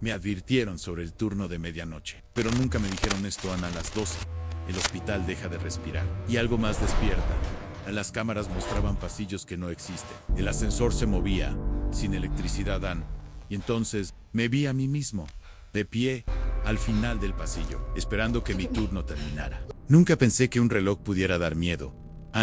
Me advirtieron sobre el turno de medianoche, pero nunca me dijeron esto, Ana, a las 12. El hospital deja de respirar. Y algo más despierta. Las cámaras mostraban pasillos que no existen. El ascensor se movía, sin electricidad, Ann. Y entonces me vi a mí mismo, de pie, al final del pasillo, esperando que mi turno terminara. Nunca pensé que un reloj pudiera dar miedo.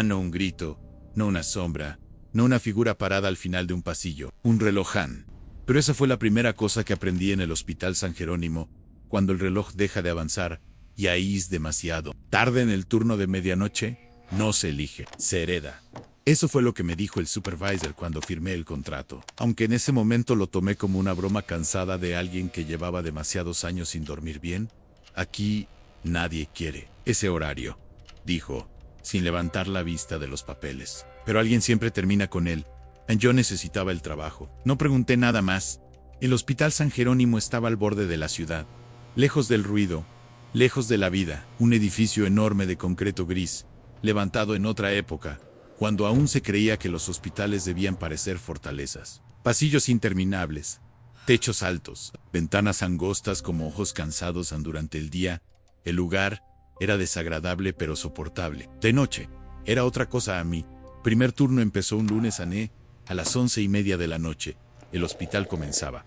No un grito, no una sombra, no una figura parada al final de un pasillo. Un reloj, Ann. Pero esa fue la primera cosa que aprendí en el Hospital San Jerónimo, cuando el reloj deja de avanzar, y ahí es demasiado. Tarde en el turno de medianoche, no se elige, se hereda. Eso fue lo que me dijo el supervisor cuando firmé el contrato, aunque en ese momento lo tomé como una broma cansada de alguien que llevaba demasiados años sin dormir bien. Aquí nadie quiere ese horario, dijo, sin levantar la vista de los papeles. Pero alguien siempre termina con él. Yo necesitaba el trabajo. No pregunté nada más. El Hospital San Jerónimo estaba al borde de la ciudad, lejos del ruido, lejos de la vida, un edificio enorme de concreto gris, levantado en otra época, cuando aún se creía que los hospitales debían parecer fortalezas. Pasillos interminables, techos altos, ventanas angostas como ojos cansados durante el día. El lugar era desagradable pero soportable. De noche, era otra cosa a mí. Primer turno empezó un lunes, a las 11:30 de la noche. El hospital comenzaba.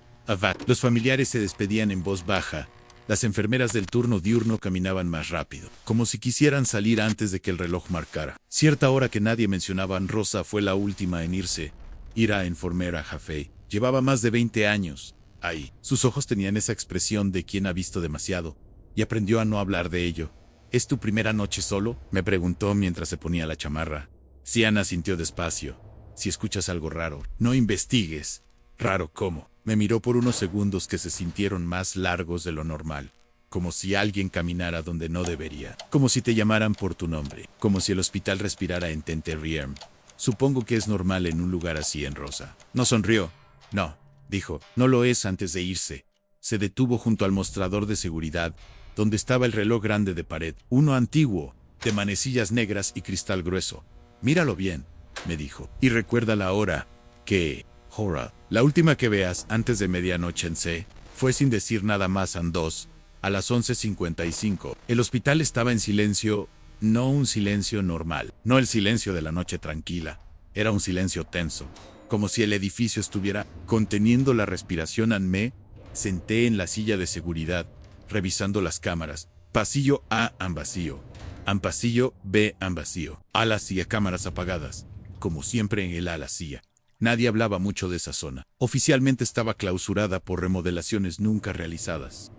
Los familiares se despedían en voz baja. Las enfermeras del turno diurno caminaban más rápido, como si quisieran salir antes de que el reloj marcara. Cierta hora que nadie mencionaba, Rosa fue la última en irse. Ira, enfermera Jaffe, llevaba más de 20 años ahí. Sus ojos tenían esa expresión de quien ha visto demasiado, y aprendió a no hablar de ello. ¿Es tu primera noche solo?, me preguntó mientras se ponía la chamarra. Sí, Ana sintió despacio. Si escuchas algo raro, no investigues. ¿Raro cómo? Me miró por unos segundos que se sintieron más largos de lo normal. Como si alguien caminara donde no debería. Como si te llamaran por tu nombre. Como si el hospital respirara en Tenterriem. Supongo que es normal en un lugar así, en Rosa. No sonrió. No, dijo. No lo es antes de irse. Se detuvo junto al mostrador de seguridad, donde estaba el reloj grande de pared. Uno antiguo, de manecillas negras y cristal grueso. Míralo bien, me dijo. Y recuerda la hora, que... Hora, la última que veas antes de medianoche en C, fue sin decir nada más a las 11:55. El hospital estaba en silencio, no un silencio normal, no el silencio de la noche tranquila, era un silencio tenso, como si el edificio estuviera conteniendo la respiración. Me senté en la silla de seguridad, revisando las cámaras. Pasillo A, vacío. Pasillo B, vacío. Ala CIA, cámaras apagadas, como siempre en el ala CIA. Nadie hablaba mucho de esa zona. Oficialmente estaba clausurada por remodelaciones nunca realizadas.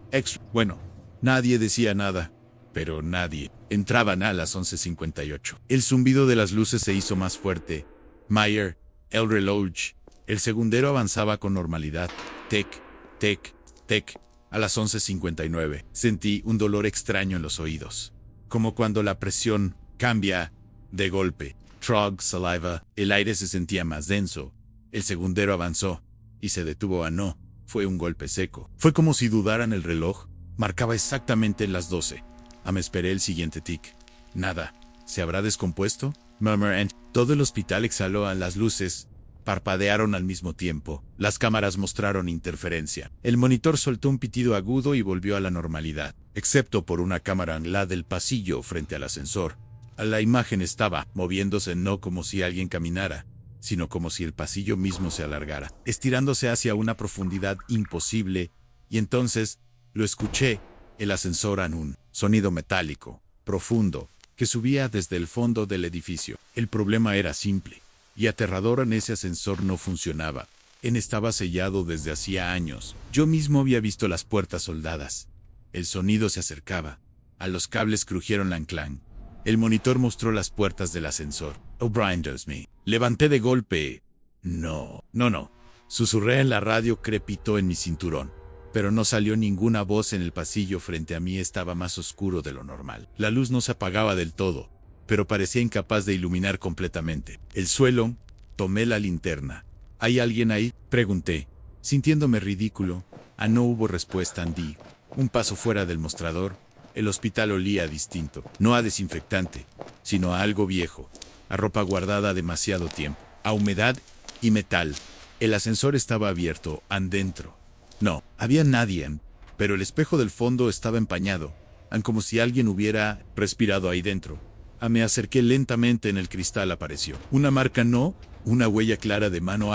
Bueno, nadie decía nada, pero nadie. Entraban a las 11:58. El zumbido de las luces se hizo más fuerte. Meyer, el reloj. El segundero avanzaba con normalidad. Tec, tec, tec. A las 11:59. Sentí un dolor extraño en los oídos. Como cuando la presión cambia de golpe. Trog, saliva, el aire se sentía más denso. El segundero avanzó y se detuvo. No, fue un golpe seco. Fue como si dudaran. El reloj marcaba exactamente las 12. Me esperé el siguiente tic. Nada. ¿Se habrá descompuesto? Murmur. Todo el hospital exhaló. A las luces parpadearon al mismo tiempo. Las cámaras mostraron interferencia. El monitor soltó un pitido agudo y volvió a la normalidad, excepto por una cámara en la del pasillo frente al ascensor. La imagen estaba moviéndose, no como si alguien caminara, sino como si el pasillo mismo se alargara, estirándose hacia una profundidad imposible, y entonces lo escuché, el ascensor en un sonido metálico, profundo, que subía desde el fondo del edificio. El problema era simple y aterrador. Ese ascensor no funcionaba. Estaba sellado desde hacía años. Yo mismo había visto las puertas soldadas. El sonido se acercaba. A los cables crujieron clan. El monitor mostró las puertas del ascensor. O'Brien does me. Levanté de golpe. No. Susurré en la radio, crepitó en mi cinturón. Pero no salió ninguna voz. En el pasillo frente a mí estaba más oscuro de lo normal. La luz no se apagaba del todo, pero parecía incapaz de iluminar completamente el suelo. Tomé la linterna. ¿Hay alguien ahí?, pregunté, sintiéndome ridículo. No hubo respuesta. Di un paso fuera del mostrador. El hospital olía distinto, no a desinfectante, sino a algo viejo, a ropa guardada demasiado tiempo, a humedad y metal. El ascensor estaba abierto, dentro. No, Había nadie, pero el espejo del fondo estaba empañado, como si alguien hubiera respirado ahí dentro. Me acerqué lentamente. En el cristal apareció una marca, no una huella clara de mano.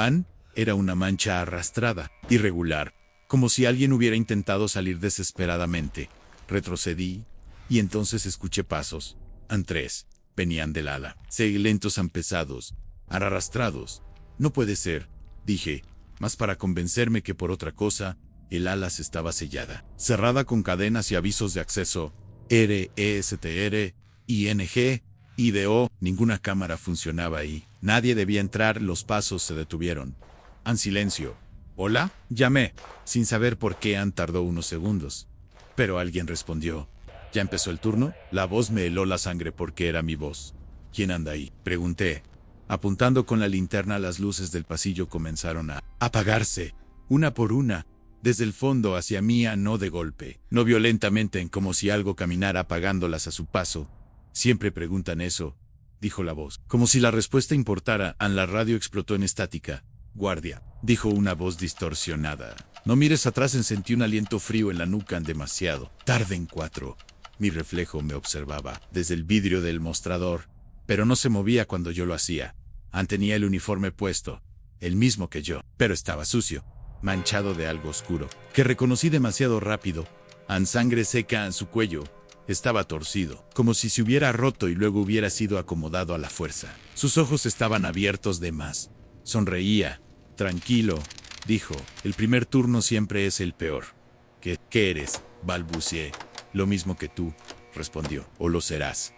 Era una mancha arrastrada, irregular, como si alguien hubiera intentado salir desesperadamente. Retrocedí, y entonces escuché pasos. Tres. Venían del ala. Lentos, pesados, arrastrados. No puede ser, dije, más para convencerme que por otra cosa. El ala estaba sellada, cerrada con cadenas y avisos de acceso. RESTR, ING, IDO. Ninguna cámara funcionaba ahí. Nadie debía entrar. Los pasos se detuvieron. Silencio. ¿Hola? Llamé, sin saber por qué. Tardó unos segundos. Pero alguien respondió. ¿Ya empezó el turno? La voz me heló la sangre porque era mi voz. ¿Quién anda ahí?, pregunté. Apuntando con la linterna, las luces del pasillo comenzaron a apagarse, una por una, desde el fondo hacia mí. No de golpe, no violentamente, como si algo caminara apagándolas a su paso. Siempre preguntan eso, dijo la voz, como si la respuesta importara. La radio explotó en estática. Guardia, dijo una voz distorsionada. No mires atrás. Sentí un aliento frío en la nuca. Demasiado tarde. 4. Mi reflejo me observaba desde el vidrio del mostrador, pero no se movía cuando yo lo hacía. Tenía el uniforme puesto, el mismo que yo, pero estaba sucio, manchado de algo oscuro, que reconocí demasiado rápido. Sangre seca en su cuello. Estaba torcido, como si se hubiera roto y luego hubiera sido acomodado a la fuerza. Sus ojos estaban abiertos de más. Sonreía. Tranquilo, dijo. El primer turno siempre es el peor. ¿Qué eres?, balbuceé. Lo mismo que tú, respondió. O lo serás.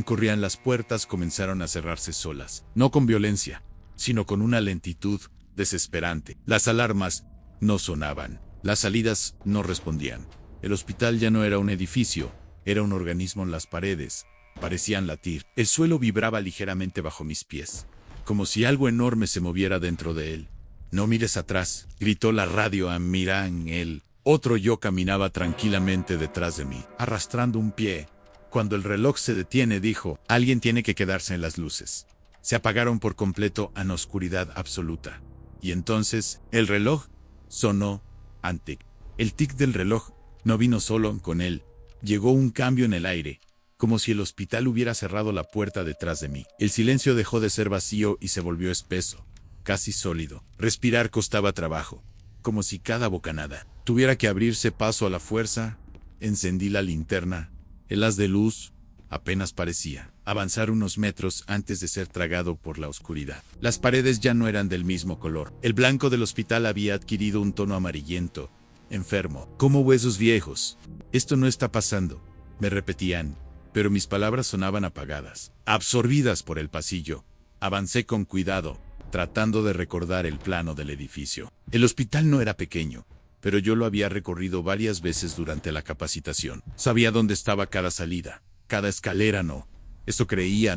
Corrían. Las puertas comenzaron a cerrarse solas. No con violencia, sino con una lentitud desesperante. Las alarmas no sonaban. Las salidas no respondían. El hospital ya no era un edificio, era un organismo. Las paredes parecían latir. El suelo vibraba ligeramente bajo mis pies, como si algo enorme se moviera dentro de él. No mires atrás, gritó la radio. Mira en él. Otro yo caminaba tranquilamente detrás de mí, arrastrando un pie. Cuando el reloj se detiene, dijo, alguien tiene que quedarse en las luces. Se apagaron por completo en oscuridad absoluta. Y entonces, el reloj sonó. Tic. El tic del reloj no vino solo con él. Llegó un cambio en el aire, como si el hospital hubiera cerrado la puerta detrás de mí. El silencio dejó de ser vacío y se volvió espeso, casi sólido. Respirar costaba trabajo, como si cada bocanada tuviera que abrirse paso a la fuerza. Encendí la linterna. El haz de luz apenas parecía avanzar unos metros antes de ser tragado por la oscuridad. Las paredes ya no eran del mismo color. El blanco del hospital había adquirido un tono amarillento, enfermo, como huesos viejos. Esto no está pasando, me repetían, pero mis palabras sonaban apagadas, absorbidas por el pasillo. Avancé con cuidado, tratando de recordar el plano del edificio. El hospital no era pequeño, pero yo lo había recorrido varias veces durante la capacitación. Sabía dónde estaba cada salida, cada escalera. Eso creía.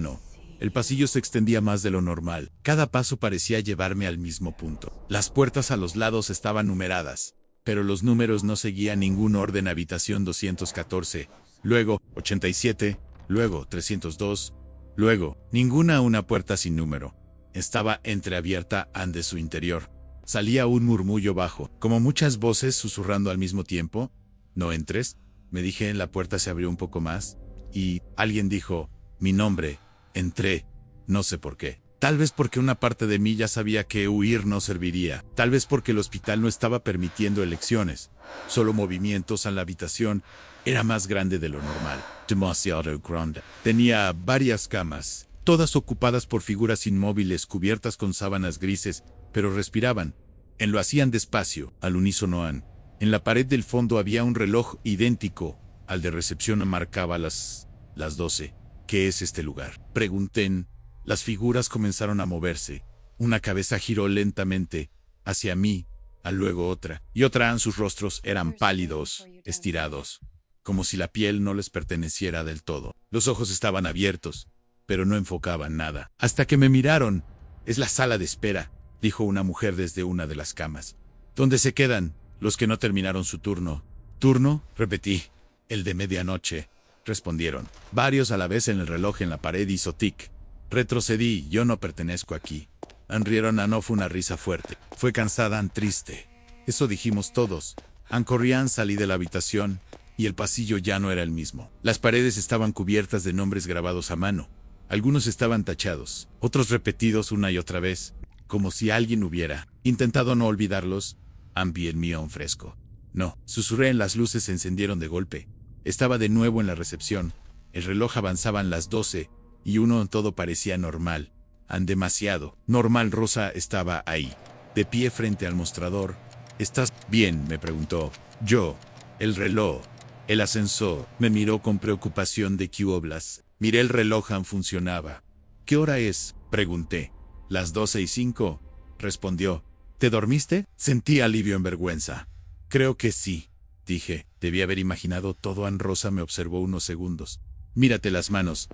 El pasillo se extendía más de lo normal. Cada paso parecía llevarme al mismo punto. Las puertas a los lados estaban numeradas, pero los números no seguían ningún orden. Habitación 214, luego 87, luego 302, luego ninguna. Una puerta sin número estaba entreabierta. De su interior salía un murmullo bajo, como muchas voces susurrando al mismo tiempo. No entres, me dije. La puerta se abrió un poco más, y alguien dijo mi nombre. Entré, no sé por qué. Tal vez porque una parte de mí ya sabía que huir no serviría. Tal vez porque el hospital no estaba permitiendo elecciones, solo movimientos. La habitación era más grande de lo normal, demasiado grande. Tenía varias camas, todas ocupadas por figuras inmóviles cubiertas con sábanas grises, pero respiraban. Lo hacían despacio, al unísono. En la pared del fondo había un reloj idéntico al de recepción. Marcaba las 12. ¿Qué es este lugar?, pregunté. Las figuras comenzaron a moverse. Una cabeza giró lentamente hacia mí, luego otra y otra. Sus rostros eran pálidos, estirados, como si la piel no les perteneciera del todo. Los ojos estaban abiertos, pero no enfocaban nada. Hasta que me miraron. Es la sala de espera, dijo una mujer desde una de las camas. ¿Dónde se quedan los que no terminaron su turno? ¿Turno?, repetí. El de medianoche, respondieron. Varios a la vez. En el reloj en la pared hizo tic. Retrocedí. Yo no pertenezco aquí. Rieron. No fue una risa fuerte. Fue cansada, triste. Eso dijimos todos. Corrían salí de la habitación, y el pasillo ya no era el mismo. Las paredes estaban cubiertas de nombres grabados a mano. Algunos estaban tachados, otros repetidos una y otra vez, como si alguien hubiera intentado no olvidarlos. Vi el mío fresco. No, susurré en las luces se encendieron de golpe. Estaba de nuevo en la recepción. El reloj avanzaban las 12, y uno en todo parecía normal. Demasiado normal. Rosa estaba ahí, de pie frente al mostrador. ¿Estás bien?, me preguntó. Yo. El reloj. El ascensor. Me miró con preocupación. ¿De qué hablas? Miré el reloj. Funcionaba. ¿Qué hora es?, pregunté. Las 12:05, respondió. ¿Te dormiste? Sentí alivio en vergüenza. Creo que sí, dije. Debí haber imaginado todo. Rosa me observó unos segundos. Mírate las manos.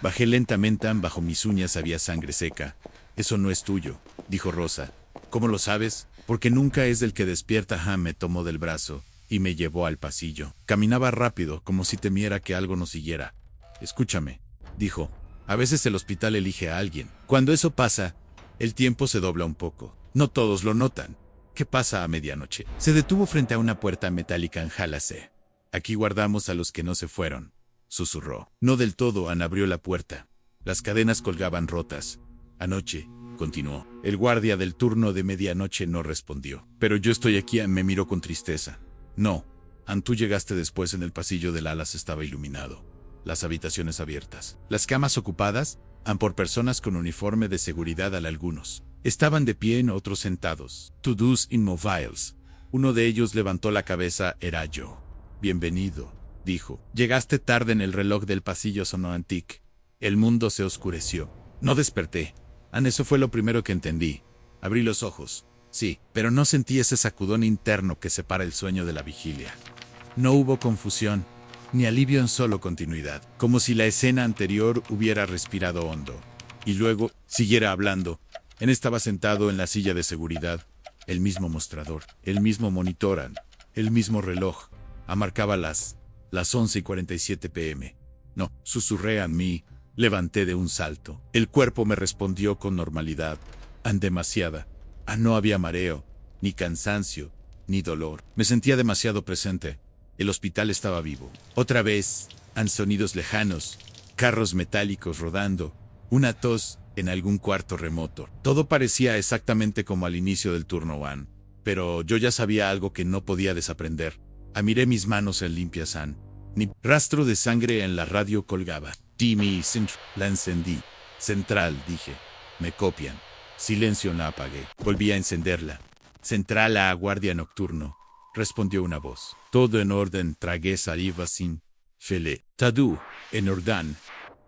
Bajé lentamente. Bajo mis uñas había sangre seca. Eso no es tuyo, dijo Rosa. ¿Cómo lo sabes? Porque nunca es del que despierta. Me tomó del brazo y me llevó al pasillo. Caminaba rápido, como si temiera que algo nos siguiera. Escúchame, dijo. A veces el hospital elige a alguien. Cuando eso pasa, el tiempo se dobla un poco. No todos lo notan. ¿Qué pasa a medianoche? Se detuvo frente a una puerta metálica. Jálase. Aquí guardamos a los que no se fueron, susurró. No del todo. Abrió la puerta. Las cadenas colgaban rotas. Anoche, continuó. El guardia del turno de medianoche no respondió. Pero yo estoy aquí. Me miró con tristeza. No. Tú llegaste después. En el pasillo del alas estaba iluminado. Las habitaciones abiertas. Las camas ocupadas, por personas con uniforme de seguridad. Algunos estaban de pie, en otros sentados. Todos inmóviles. Uno de ellos levantó la cabeza. Era yo. Bienvenido, dijo. Llegaste tarde. En el reloj del pasillo sonó tic. El mundo se oscureció. No desperté. Eso fue lo primero que entendí. Abrí los ojos. Sí, pero no sentí ese sacudón interno que separa el sueño de la vigilia. No hubo confusión, ni alivio, en solo continuidad, como si la escena anterior hubiera respirado hondo, y luego siguiera hablando. Estaba sentado en la silla de seguridad, el mismo mostrador, el mismo monitor, el mismo reloj. Marcaba las 11:47 p.m. No, susurré. Mí. Levanté de un salto. El cuerpo me respondió con normalidad. Demasiada. No había mareo, ni cansancio, ni dolor. Me sentía demasiado presente. El hospital estaba vivo. Otra vez, sonidos lejanos, carros metálicos rodando, una tos en algún cuarto remoto. Todo parecía exactamente como al inicio del turno 1, pero yo ya sabía algo que no podía desaprender. Miré mis manos limpias. Ni rastro de sangre. En la radio colgaba. Timmy Central. La encendí. Central, dije. Me copian. Silencio. La apagué. Volví a encenderla. Central a guardia nocturno, respondió una voz. Todo en orden. Tragué saliva sin fele. Tadu, en orden.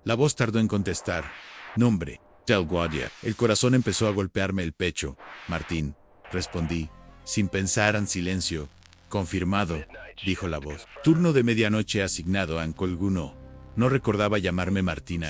La voz tardó en contestar. Nombre, del guardia. El corazón empezó a golpearme el pecho. Martín, respondí, sin pensar. Silencio. Confirmado, dijo la voz. Turno de medianoche asignado. Colguno. No recordaba llamarme Martín,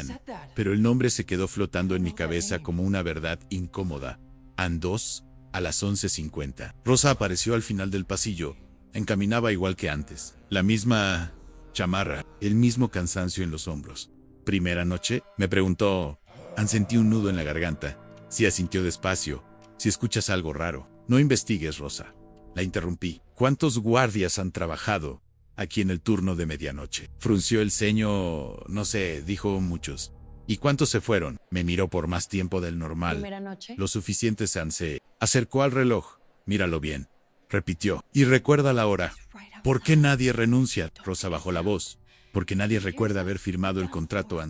pero el nombre se quedó flotando en mi cabeza como una verdad incómoda. 2, a las 11:50. Rosa apareció al final del pasillo. Encaminaba igual que antes. La misma chamarra, el mismo cansancio en los hombros. ¿Primera noche?, me preguntó. Sentí un nudo en la garganta. Sí, asintió despacio. Si escuchas algo raro, no investigues, Rosa. La interrumpí. ¿Cuántos guardias han trabajado aquí en el turno de medianoche? Frunció el ceño. No sé, dijo. Muchos. ¿Y cuántos se fueron? Me miró por más tiempo del normal. ¿Primera noche? Lo suficiente. Se acercó al reloj. Míralo bien, repitió. Y recuerda la hora. ¿Por qué nadie renuncia? Rosa bajó la voz. Porque nadie recuerda haber firmado el contrato.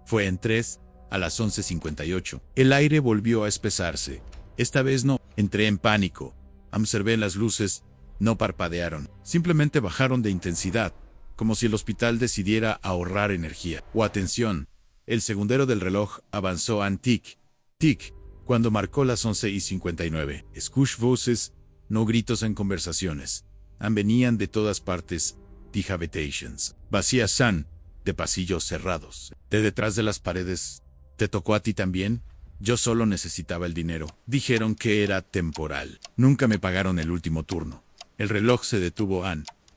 Fue en 3, a las 11:58. El aire volvió a espesarse. Esta vez no. Entré en pánico. Observé las luces. No parpadearon. Simplemente bajaron de intensidad. Como si el hospital decidiera ahorrar energía. O atención. El segundero del reloj avanzó. Tic, tic, cuando marcó las 11:59. Escuché voces, no gritos en conversaciones. Venían de todas partes. Habitations vacías, de pasillos cerrados. De detrás de las paredes. ¿Te tocó a ti también? Yo solo necesitaba el dinero. Dijeron que era temporal. Nunca me pagaron el último turno. El reloj se detuvo.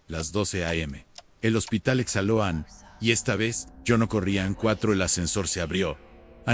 Las 12 a.m. El hospital exhaló. Y esta vez, yo no corría. 4, el ascensor se abrió.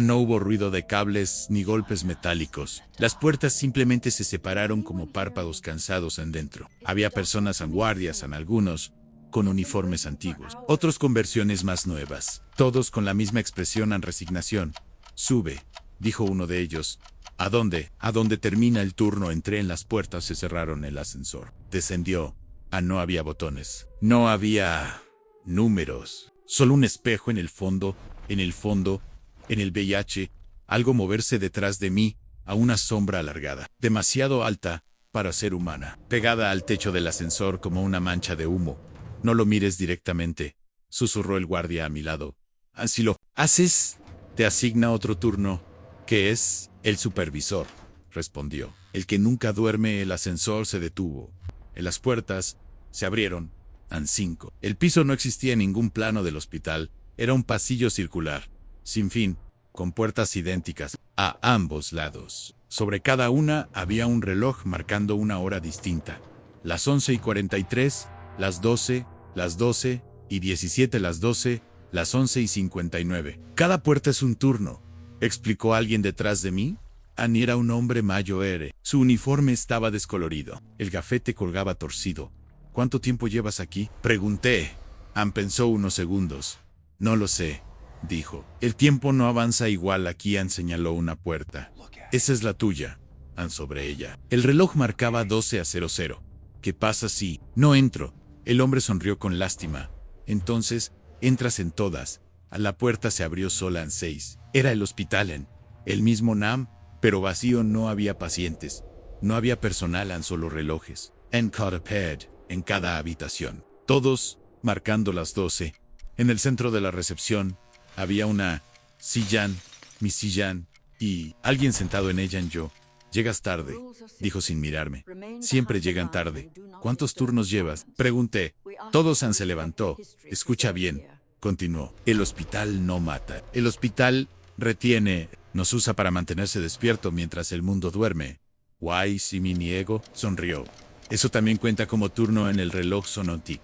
No hubo ruido de cables ni golpes metálicos. Las puertas simplemente se separaron como párpados cansados en dentro. Había personas en guardias, en algunos con uniformes antiguos, otros con versiones más nuevas, todos con la misma expresión en resignación. Sube, dijo uno de ellos. ¿A dónde? A donde termina el turno. Entré en las puertas, se cerraron el ascensor. Descendió. No había botones. No había números. Solo un espejo en el fondo, en el VIH, algo moverse detrás de mí, a una sombra alargada, demasiado alta para ser humana, pegada al techo del ascensor como una mancha de humo. No lo mires directamente, susurró el guardia a mi lado. Si lo haces, te asigna otro turno, que es el supervisor, respondió. El que nunca duerme. El ascensor se detuvo. Las puertas se abrieron. 5. El piso no existía en ningún plano del hospital. Era un pasillo circular, sin fin, con puertas idénticas a ambos lados. Sobre cada una había un reloj marcando una hora distinta. Las 11:43, las 12, las 12:17, las 12, las 11:59. Cada puerta es un turno, explicó alguien detrás de mí. Annie era un hombre mayor. Su uniforme estaba descolorido. El gafete colgaba torcido. ¿Cuánto tiempo llevas aquí?, pregunté. Pensó unos segundos. No lo sé, dijo. El tiempo no avanza igual aquí. Señaló una puerta. Esa es la tuya. Sobre ella. El reloj marcaba 12:00. ¿Qué pasa si no entro? El hombre sonrió con lástima. Entonces, entras en todas. La puerta se abrió sola. 6. Era el hospital el mismo NAM, pero vacío. No había pacientes. No había personal. Solo relojes. En cada bed, en cada habitación. Todos marcando las 12. En el centro de la recepción había una sillán, mi sillán, y alguien sentado en ella. Yo. Llegas tarde, dijo sin mirarme. Siempre llegan tarde. ¿Cuántos turnos llevas?, pregunté. Todos. Se levantó. Escucha bien, continuó. El hospital no mata. El hospital retiene, nos usa para mantenerse despierto mientras el mundo duerme. Guay, si me niego, sonrió. Eso también cuenta como turno en el reloj sonotic.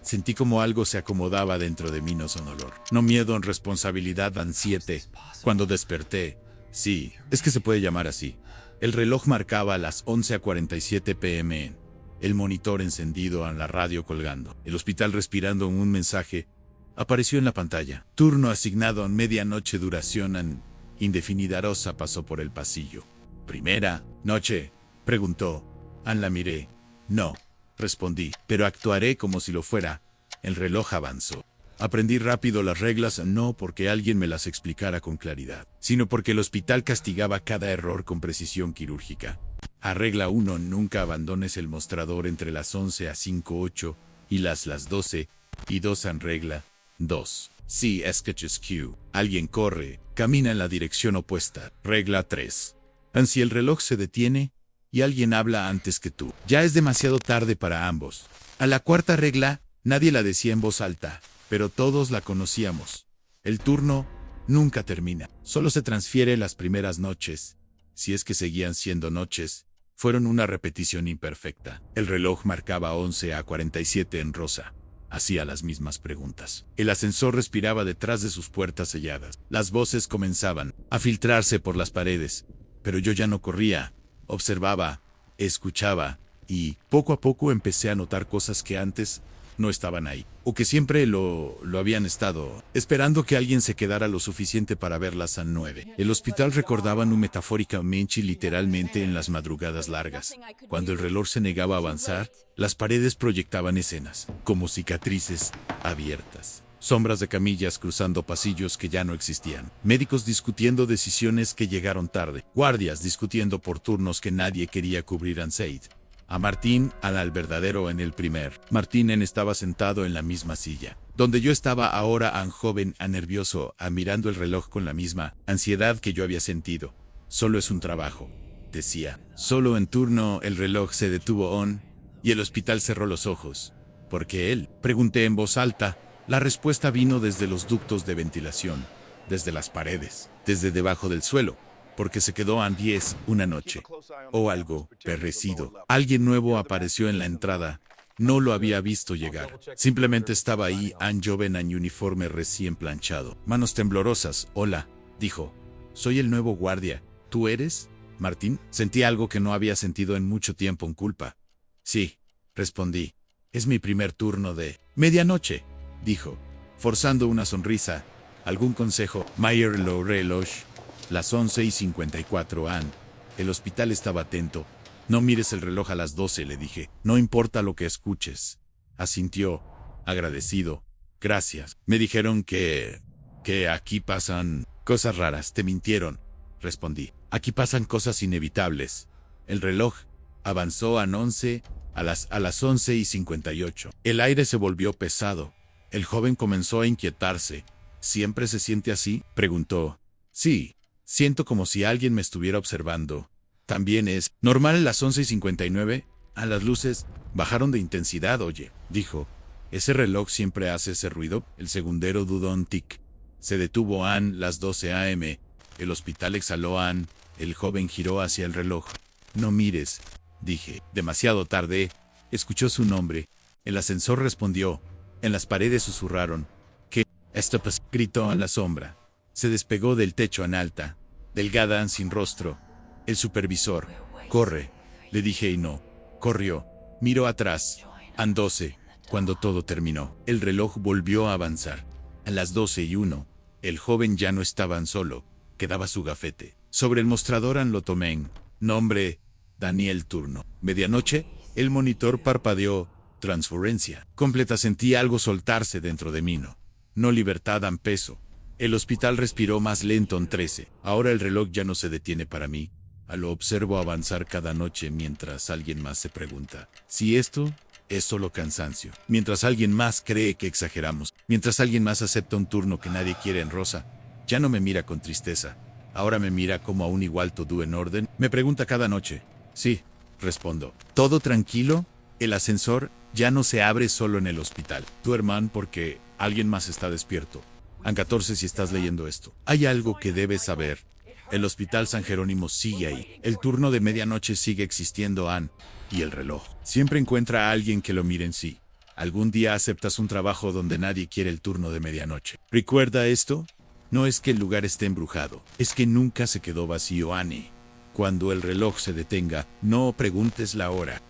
Sentí como algo se acomodaba dentro de mí. No son olor. No miedo en responsabilidad. 7. Cuando desperté. Sí, es que se puede llamar así. El reloj marcaba las 11:47 p.m. El monitor encendido, la radio colgando. El hospital respirando. Un mensaje apareció en la pantalla. Turno asignado. Medianoche. Duración indefinida. Rosa pasó por el pasillo. ¿Primera noche?, preguntó. La miré. No, respondí, pero actuaré como si lo fuera. El reloj avanzó. Aprendí rápido las reglas, no porque alguien me las explicara con claridad, sino porque el hospital castigaba cada error con precisión quirúrgica. Regla 1: nunca abandones el mostrador entre las 11:58 y las 12:02. Regla 2: si escuchas que alguien corre, camina en la dirección opuesta. Regla 3: si el reloj se detiene y alguien habla antes que tú, ya es demasiado tarde para ambos. La cuarta regla, nadie la decía en voz alta, pero todos la conocíamos. El turno nunca termina, solo se transfiere. Las primeras noches, si es que seguían siendo noches, fueron una repetición imperfecta. El reloj marcaba 11:47 en rosa. Hacía las mismas preguntas. El ascensor respiraba detrás de sus puertas selladas. Las voces comenzaban a filtrarse por las paredes, pero yo ya no corría. Observaba, escuchaba, y poco a poco empecé a notar cosas que antes no estaban ahí, o que siempre lo habían estado, esperando que alguien se quedara lo suficiente para verlas. 9. El hospital recordaba metafóricamente y literalmente en las madrugadas largas. Cuando el reloj se negaba a avanzar, las paredes proyectaban escenas, como cicatrices abiertas. Sombras de camillas cruzando pasillos que ya no existían. Médicos discutiendo decisiones que llegaron tarde. Guardias discutiendo por turnos que nadie quería cubrir. Said. A Martín, al verdadero en el primer. Martín estaba sentado en la misma silla donde yo estaba ahora, joven, nervioso, mirando el reloj con la misma ansiedad que yo había sentido. Solo es un trabajo, decía. Solo en turno. El reloj se detuvo y el hospital cerró los ojos. ¿Por qué él?, pregunté en voz alta. La respuesta vino desde los ductos de ventilación, desde las paredes, desde debajo del suelo, porque se quedó 10 una noche. O algo parecido. Alguien nuevo apareció en la entrada. No lo había visto llegar. Simplemente estaba ahí, joven, uniforme recién planchado. Manos temblorosas. Hola, dijo. Soy el nuevo guardia. ¿Tú eres, Martín? Sentí algo que no había sentido en mucho tiempo, en culpa. Sí, respondí. Es mi primer turno de medianoche, dijo, forzando una sonrisa. ¿Algún consejo? Mayer lo reloj. Las 11:54 am. El hospital estaba atento. No mires el reloj a las 12, le dije. No importa lo que escuches. Asintió, agradecido. Gracias. Me dijeron que aquí pasan cosas raras. Te mintieron, respondí. Aquí pasan cosas inevitables. El reloj avanzó a las 11:58. El aire se volvió pesado. El joven comenzó a inquietarse. ¿Siempre se siente así?, preguntó. Sí, siento como si alguien me estuviera observando. También es normal a las 11:59. A las luces bajaron de intensidad, oye, dijo. ¿Ese reloj siempre hace ese ruido? El segundero dudó un tic. Se detuvo las 12 am. El hospital exhaló El joven giró hacia el reloj. No mires, dije. Demasiado tarde. Escuchó su nombre. El ascensor respondió. En las paredes susurraron. ¿Qué? Esto pues, gritó a la sombra. Se despegó del techo en alta, delgada, sin rostro. El supervisor. Corre, le dije y no. Corrió. Miró atrás. Andóse. Cuando todo terminó, el reloj volvió a avanzar. A las 12:01, el joven ya no estaba solo. Quedaba su gafete. Sobre el mostrador lo tomé. Nombre, Daniel Turno. Medianoche, el monitor parpadeó. Transferencia completa. Sentí algo soltarse dentro de mí. No libertad, peso. El hospital respiró más lento en 13. Ahora el reloj ya no se detiene para mí. Lo observo avanzar cada noche mientras alguien más se pregunta si esto es solo cansancio. Mientras alguien más cree que exageramos. Mientras alguien más acepta un turno que nadie quiere en rosa. Ya no me mira con tristeza. Ahora me mira como a un igual todo en orden. Me pregunta cada noche. Sí, respondo. ¿Todo tranquilo? El ascensor ya no se abre solo en el hospital. Tu hermano, porque alguien más está despierto. Han 14 si estás leyendo esto. Hay algo que debes saber. El hospital San Jerónimo sigue ahí. El turno de medianoche sigue existiendo, y el reloj. Siempre encuentra a alguien que lo mire en sí. Algún día aceptas un trabajo donde nadie quiere el turno de medianoche. ¿Recuerda esto? No es que el lugar esté embrujado. Es que nunca se quedó vacío, Annie. Cuando el reloj se detenga, no preguntes la hora.